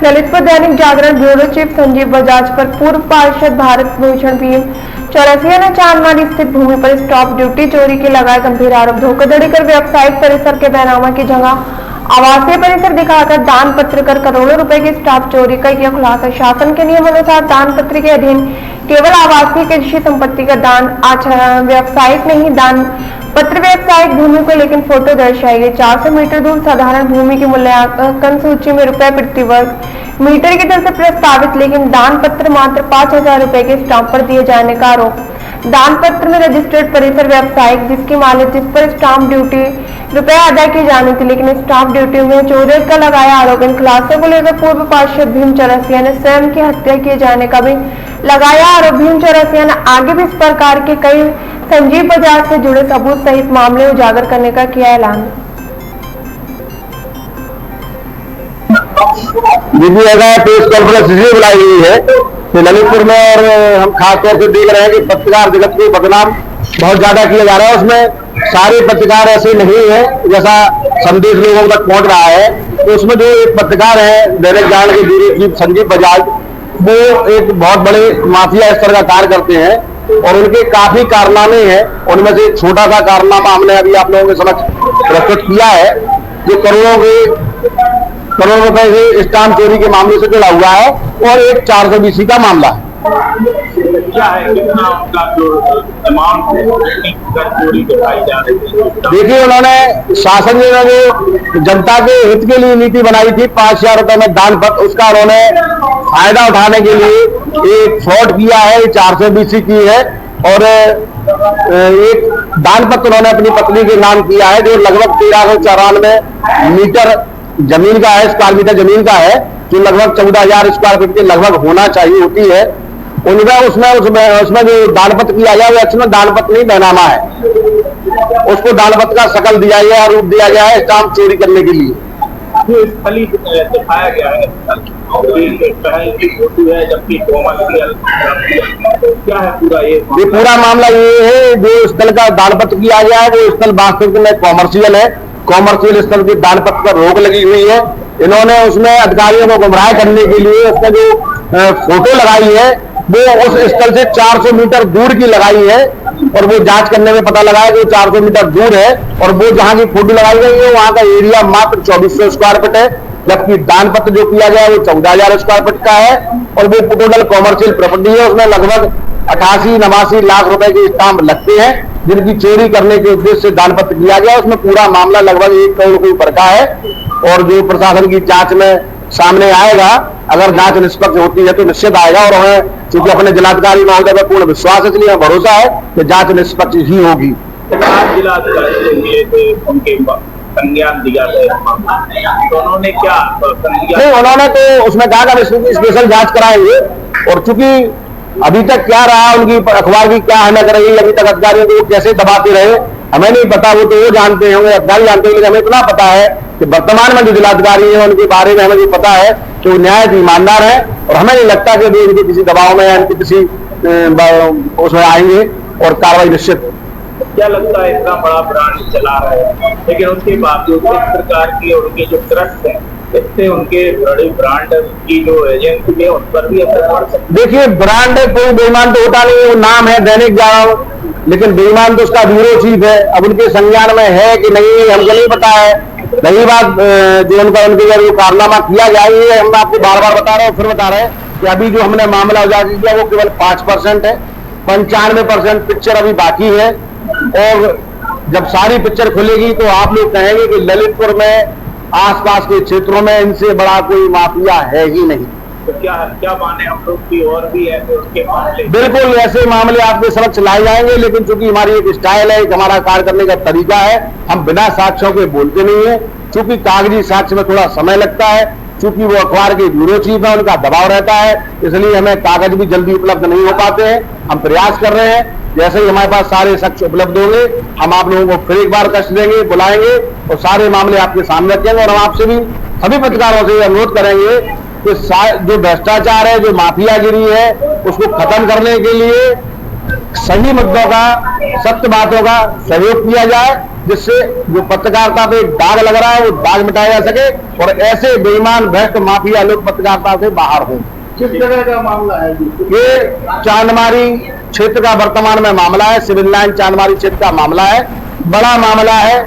Lalitpur Dainik Jagran bureau chief Sanjeev Bajaj पर पूर्व पार्षद भारत भूषण भीम चौरसिया ने चांदमारी स्थित भूमि पर स्टॉप ड्यूटी चोरी के लगाए गंभीर आरोप। धोखाधड़ी कर व्यावसायिक परिसर के बैनामा की जगह आवासीय परिसर दिखाकर दान पत्र कर करोड़ों रुपए की स्टॉप चोरी का यह खुलासा। शासन के नियमानुसार दान पत्र के अधीन केवल आवासीय कृषि संपत्ति का दान, व्यावसायिक नहीं। दान पत्र व्यावसायिक भूमि को लेकिन फोटो दर्शाई गई। 400 मीटर दूर साधारण भूमि की मूल्यांकन सूची में रुपए प्रति वर्ग मीटर की दर से प्रस्तावित, लेकिन दान पत्र मात्र 5,000 रुपए के स्टाम्प पर दिए जाने का आरोप। दान पत्र में रजिस्टर्ड परिसर व्यावसायिक जिसकी मालिक जिस पर स्टाम्प ड्यूटी रुपए अदा की जानी थी, लेकिन स्टाम्प ड्यूटी में चोरी का लगाया आरोप। इन खुलासों को लेकर पूर्व पार्षद भीम चौरसिया ने स्वयं की हत्या किए जाने का भी लगाया आरोप। भीम चौरसिया ने आगे भी इस प्रकार के कई संजीव बजाज से जुड़े सबूत सहित मामले उजागर करने का किया ऐलान। प्रेस कॉन्फ्रेंस इसलिए बुलाई गई है कि ललितपुर में और हम खासतौर से देख रहे हैं कि पत्रकार जगत को बदनाम बहुत ज्यादा किया जा रहा है। उसमें सारे पत्रकार ऐसे नहीं है जैसा संदेश लोगों तक पहुंच रहा है। तो उसमें जो एक पत्रकार है दैनिक जागरण के ब्यूरो चीफ संजीव बजाज, वो एक बहुत बड़े माफिया स्तर का कार्य करते हैं और उनके काफी कारनामे हैं। उनमें से एक छोटा सा कारनामा हमने अभी आप लोगों के समक्ष प्रस्तुत किया है, जो करोड़ों रुपए से स्टाम्प चोरी के मामले से जुड़ा हुआ है और एक 420 का मामला है। क्या है, कितना उनका जो अमाउंट चोरी दिखाई जा रही है? देखिए, उन्होंने शासन ने जो जनता के हित के लिए नीति बनाई थी 5,000 रुपए में दान पत्र, उसका उन्होंने फायदा उठाने के लिए एक फ्रॉड किया है, 420 की है। और एक दान पत्र उन्होंने अपनी पत्नी के नाम किया है जो लगभग 1394 मीटर जमीन का है, स्क्वायर मीटर जमीन का है, जो लगभग 14,000 स्क्वायर फीट के लगभग होना चाहिए होती है। उसमें जो दान पत्र किया गया वो एक्चुअली दान पत्र नहीं बैनामा है, उसको दान पत्र का शकल दिया गया, रूप दिया गया है स्टाम्प चोरी करने के लिए। जो स्थली दिखाया गया है फोटो है, जबकि क्या है पूरा ये पूरा मामला ये है, जो स्थल का दान पत्र किया गया है वो स्थल वास्तविक में कॉमर्शियल है। कॉमर्शियल स्थल के दान पत्र पर रोक लगी हुई है। इन्होंने उसमें अधिकारियों को गुमराह करने के लिए उसमें जो फोटो लगाई है वो उस स्थल से 400 मीटर दूर की लगाई है और वो जांच करने में पता लगा है कि 400 मीटर दूर है और वो जहां की फोटो लगाई गई है वहां का एरिया मात्र 2400 स्क्वायर फीट है, जबकि दान पत्र जो किया गया है वो 14,000 स्क्वायर फीट का है और वो टोटल कॉमर्शियल प्रॉपर्टी है। उसमें लगभग 88-89 लाख रुपए के स्टाम्प लगते हैं जिनकी चोरी करने के उद्देश्य से दान पत्र किया गया। उसमें पूरा मामला लगभग 1 करोड़ रुपए ऊपर का है और जो प्रशासन की जांच में सामने आएगा, अगर जांच निष्पक्ष होती है तो निश्चित आएगा। और हमें चूंकि अपने जिलाधिकारी महोदय पर पूर्ण विश्वास है, इसलिए भरोसा है कि जांच निष्पक्ष ही होगी। संज्ञान दिया तो उन्होंने क्या नहीं, उन्होंने तो उसमें कहा कि स्पेशल जांच कराएंगे। और चूंकि अभी तक क्या रहा उनकी अखबार की क्या अहमियत रही, अभी तक अधिकारियों को कैसे दबाते रहे हमें नहीं पता, वो तो वो जानते होंगे, अधिकारी जानते होंगे। हमें इतना पता है कि वर्तमान में जो जिलाधिकारी है उनके बारे में हमें भी पता है कि वो न्याय ईमानदार है और हमें नहीं लगता कि वो इनके किसी दबाव में या इनके किसी उसमें आएंगे और कार्रवाई निश्चित। क्या लगता है, इतना बड़ा ब्रांड चला रहे हैं लेकिन उसके बावजूद इस प्रकार की उनके जो ट्रस्ट है इससे उनके बड़े ब्रांड की जो एजेंसी है उन पर भी असर पड़ सकता है? देखिए, ब्रांड कोई बेईमान तो होता नहीं, वो नाम है दैनिक जागरण, लेकिन बेईमान तो उसका ब्यूरो चीफ है। अब उनके संज्ञान में है कि नहीं हमको नहीं पता है। रही बात जो उनके जो कारनामा किया गया है, हम आपको बार बार बता रहे हैं, फिर बता रहे हैं कि अभी जो हमने मामला उजागर किया वो केवल 5% है, 95% पिक्चर अभी बाकी है। और जब सारी पिक्चर खुलेगी तो आप लोग कहेंगे कि ललितपुर में आसपास के क्षेत्रों में इनसे बड़ा कोई माफिया है ही नहीं। तो क्या माने हम लोग की और भी ऐसे उसके मामले? बिल्कुल ऐसे मामले आपके समक्ष लाए जाएंगे, लेकिन चूंकि हमारी एक स्टाइल है, हमारा कार्य करने का तरीका है, हम बिना साक्ष्यों के बोलते नहीं है। चूंकि कागजी साक्ष्य में थोड़ा समय लगता है, चूंकि वो अखबार के ब्यूरो चीफ है, उनका दबाव रहता है, इसलिए हमें कागज भी जल्दी उपलब्ध नहीं हो पाते हैं। हम प्रयास कर रहे हैं, जैसे ही हमारे पास सारे साक्ष्य उपलब्ध होंगे हम आप लोगों को फिर एक बार कष्ट देंगे, बुलाएंगे और सारे मामले आपके सामने रखेंगे। और हम आपसे भी सभी पत्रकारों से अनुरोध करेंगे कि जो भ्रष्टाचार है, जो माफियागिरी है, उसको खत्म करने के लिए सही मुद्दों का, सत्य बातों का सहयोग किया जाए। जिससे जो पत्रकारिता पे दाग लग रहा है वो दाग मिटाया जा सके और ऐसे बेईमान भ्रष्ट माफिया लोग पत्रकारिता से बाहर हों। किस जगह का मामला है? ये चांदमारी क्षेत्र का वर्तमान में मामला है, सिविल लाइन चांदमारी क्षेत्र का मामला है, बड़ा मामला है।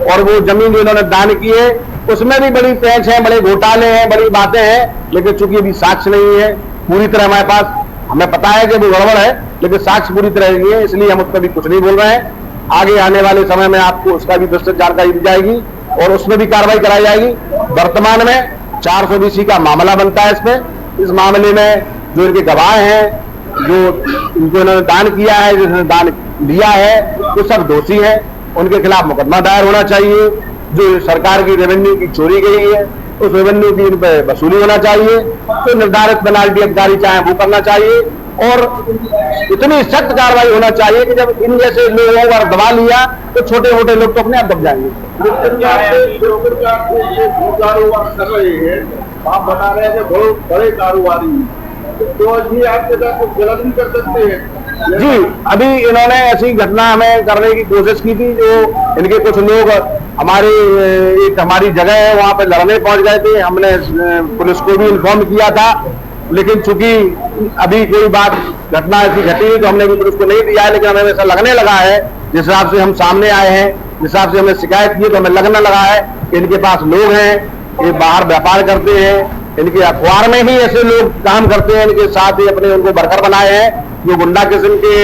और वो जमीन जो इन्होंने दान की है उसमें भी बड़ी पेंच है, बड़े घोटाले हैं, बड़ी बातें हैं, लेकिन चूंकि अभी साक्ष्य नहीं है पूरी तरह हमारे पास, हमें पता है कि वो गड़बड़ है लेकिन साक्ष्य पूरी तरह नहीं है, इसलिए हम उस पर भी कुछ नहीं बोल रहे हैं। आगे आने वाले समय में आपको उसका भी विस्तृत जानकारी दी जाएगी और उसमें भी कार्रवाई कराई जाएगी। वर्तमान में 420 का मामला बनता है इसमें। इस मामले में जो इनके गवाह हैं, जो इनको इन्होंने दान किया है, जिन्होंने दान लिया है, वो सब दोषी हैं, उनके खिलाफ मुकदमा दायर होना चाहिए। जो सरकार की रेवेन्यू की चोरी गई है उस रेवेन्यू की इन पर वसूली होना चाहिए, तो निर्धारित पेनाल्टी अधिकारी चाहे वो करना चाहिए और इतनी सख्त कार्रवाई होना चाहिए कि जब इन जैसे लोगों पर दबा लिया तो छोटे मोटे लोग तो अपने आप दब जाएंगे। आप बता रहे हैं कि बहुत बड़े कारोबारी तो जी आपके साथ कुछ गलत नहीं कर सकते हैं। जी, अभी इन्होंने ऐसी घटना हमें करने की कोशिश की थी, जो इनके कुछ लोग हमारी जगह है वहां पे लड़ने पहुंच गए थे। हमने पुलिस को भी इन्फॉर्म किया था, लेकिन चूंकि अभी कोई बात घटना ऐसी घटी तो हमने भी पुलिस को नहीं दिया है, लेकिन हमें ऐसा लगने लगा है जिस हिसाब से हम सामने आए हैं, जिस हिसाब से हमने शिकायत की तो हमें लगने लगा है कि इनके पास लोग हैं, ये बाहर व्यापार करते हैं, इनके अखबार में ही ऐसे लोग काम करते हैं, इनके साथ ही अपने उनको वर्कर बनाए हैं जो गुंडा किस्म के,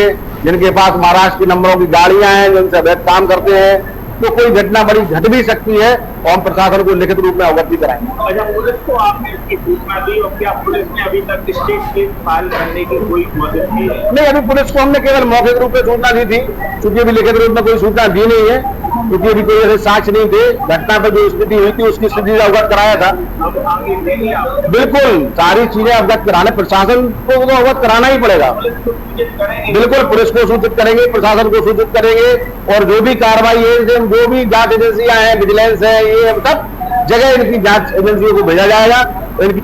जिनके पास महाराष्ट्र की नंबरों की गाड़ियां हैं, जिनसे अवैध काम करते हैं। तो कोई घटना बड़ी घट भी सकती है और हम प्रशासन को लिखित रूप में अवगत भी कराएंगे। अच्छा, पुलिस को आपने इसकी सूचना दी और क्या पुलिस ने अभी तक स्टेट केस फाइल करने की कोई मदद की है? नहीं, अभी पुलिस को हमने केवल मौखिक रूप में सूचना दी थी, क्योंकि अभी लिखित रूप में कोई सूचना दी नहीं है, क्योंकि अभी कोई ऐसे साक्ष्य नहीं थे। घटना पर जो स्थिति हुई थी उसकी स्थिति से अवगत कराया था। अब आगे देंगे आप? बिल्कुल, सारी चीजें अवगत कराने प्रशासन को तो अवगत कराना ही पड़ेगा। पुलिस को सूचित करेंगे? बिल्कुल, पुलिस को सूचित करेंगे, प्रशासन को सूचित करेंगे और जो भी कार्रवाई है, जो भी जांच एजेंसियां हैं, विजिलेंस है, ये सब जगह इनकी जांच एजेंसियों को भेजा जाएगा। इनकी